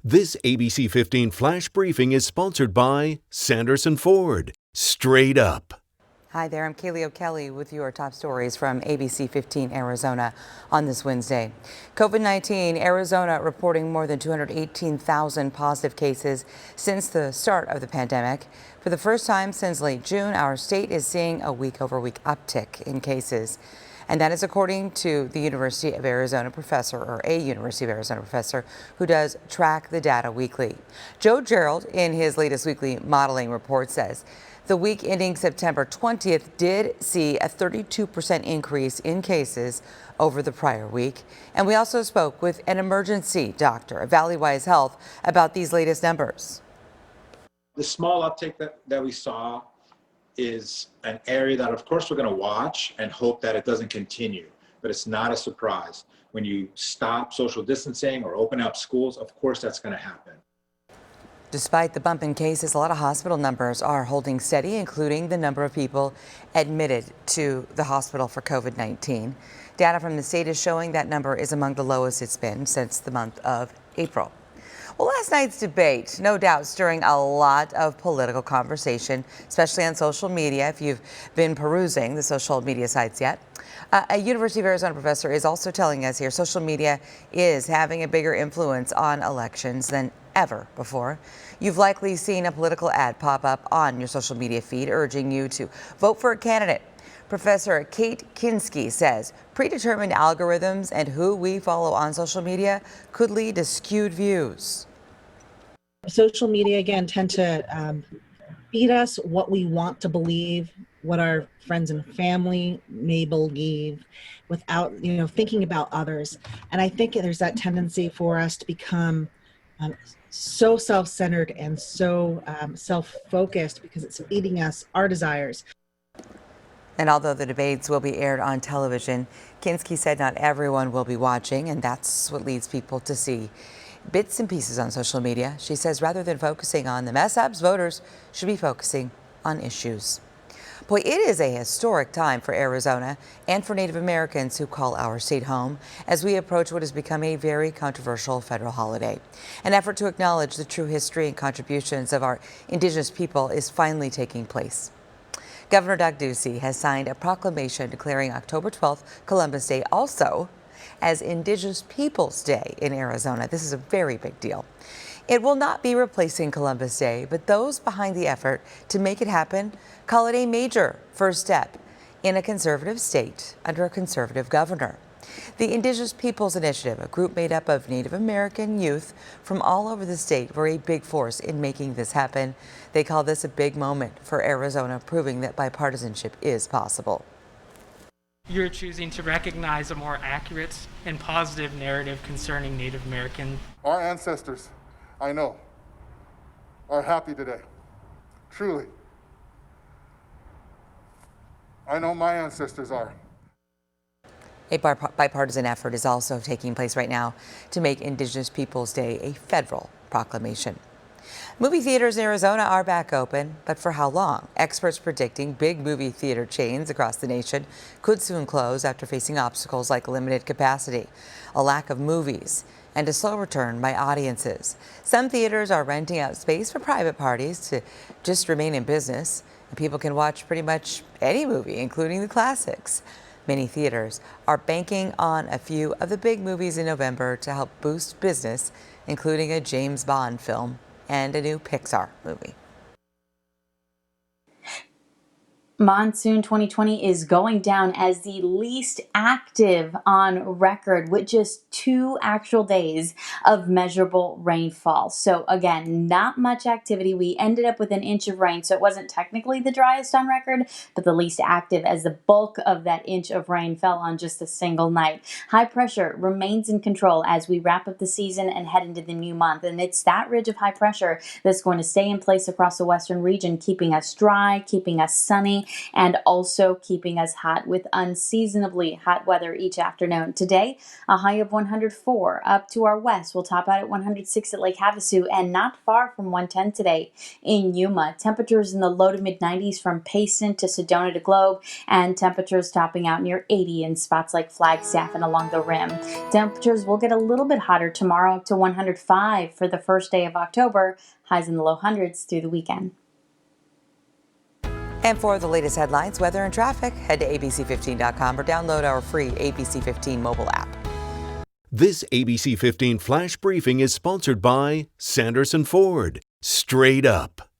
This ABC 15 Flash Briefing is sponsored by Sanderson Ford. Straight up. Hi there, I'm Kaylee O'Kelly with your top stories from ABC15 Arizona on this Wednesday. COVID-19, Arizona reporting more than 218,000 positive cases since the start of the pandemic. For the first time since late June, our state is seeing a week-over-week uptick in cases. And that is according to the University of Arizona professor, or a University of Arizona professor, who does track the data weekly. Joe Gerald, in his latest weekly modeling report, says the week ending September 20th did see a 32% increase in cases over the prior week. And we also spoke with an emergency doctor at Valleywise Health about these latest numbers. The small uptick that we saw is an area that, of course, we're going to watch and hope that it doesn't continue. But it's not a surprise. When you stop social distancing or open up schools, of course, that's going to happen. Despite the bump in cases, a lot of hospital numbers are holding steady, including the number of people admitted to the hospital for COVID-19. Data from the state is showing that number is among the lowest it's been since the month of April. Well, last night's debate, no doubt, stirring a lot of political conversation, especially on social media, if you've been perusing the social media sites yet. A University of Arizona professor is also telling us here social media is having a bigger influence on elections than ever before. You've likely seen a political ad pop up on your social media feed urging you to vote for a candidate. Professor Kate Kinsky says predetermined algorithms and who we follow on social media could lead to skewed views. Social media, again, tend to feed us what we want to believe, what our friends and family may believe, without thinking about others. And I think there's that tendency for us to become so self-centered and so self-focused because it's feeding us our desires. And although the debates will be aired on television, Kinsky said not everyone will be watching, and that's what leads people to see bits and pieces on social media. She says rather than focusing on the mess ups, voters should be focusing on issues. Boy, it is a historic time for Arizona and for Native Americans who call our state home as we approach what has become a very controversial federal holiday. An effort to acknowledge the true history and contributions of our Indigenous people is finally taking place. Governor Doug Ducey has signed a proclamation declaring October 12th, Columbus Day, also as Indigenous Peoples Day in Arizona. This is a very big deal. It will not be replacing Columbus Day, but those behind the effort to make it happen call it a major first step in a conservative state under a conservative governor. The Indigenous Peoples Initiative, a group made up of Native American youth from all over the state, were a big force in making this happen. They call this a big moment for Arizona, proving that bipartisanship is possible. You're choosing to recognize a more accurate and positive narrative concerning Native American. Our ancestors, I know, are happy today. Truly. I know my ancestors are. A bipartisan effort is also taking place right now to make Indigenous Peoples Day a federal proclamation. Movie theaters in Arizona are back open, but for how long? Experts predicting big movie theater chains across the nation could soon close after facing obstacles like limited capacity, a lack of movies, and a slow return by audiences. Some theaters are renting out space for private parties to just remain in business, and people can watch pretty much any movie, including the classics. Many theaters are banking on a few of the big movies in November to help boost business, including a James Bond film and a new Pixar movie. Monsoon 2020 is going down as the least active on record with just 2 actual days of measurable rainfall. So again, not much activity. We ended up with an inch of rain, so it wasn't technically the driest on record, but the least active as the bulk of that inch of rain fell on just a single night. High pressure remains in control as we wrap up the season and head into the new month. And it's that ridge of high pressure that's going to stay in place across the western region, keeping us dry, keeping us sunny, and also keeping us hot with unseasonably hot weather each afternoon. Today, a high of 104 up to our west. We'll top out at 106 at Lake Havasu and not far from 110 today in Yuma. Temperatures in the low to mid 90s from Payson to Sedona to Globe, and temperatures topping out near 80 in spots like Flagstaff and along the rim. Temperatures will get a little bit hotter tomorrow, up to 105 for the first day of October. Highs in the low hundreds through the weekend. And for the latest headlines, weather, and traffic, head to abc15.com or download our free ABC15 mobile app. This ABC 15 Flash Briefing is sponsored by Sanderson Ford. Straight up.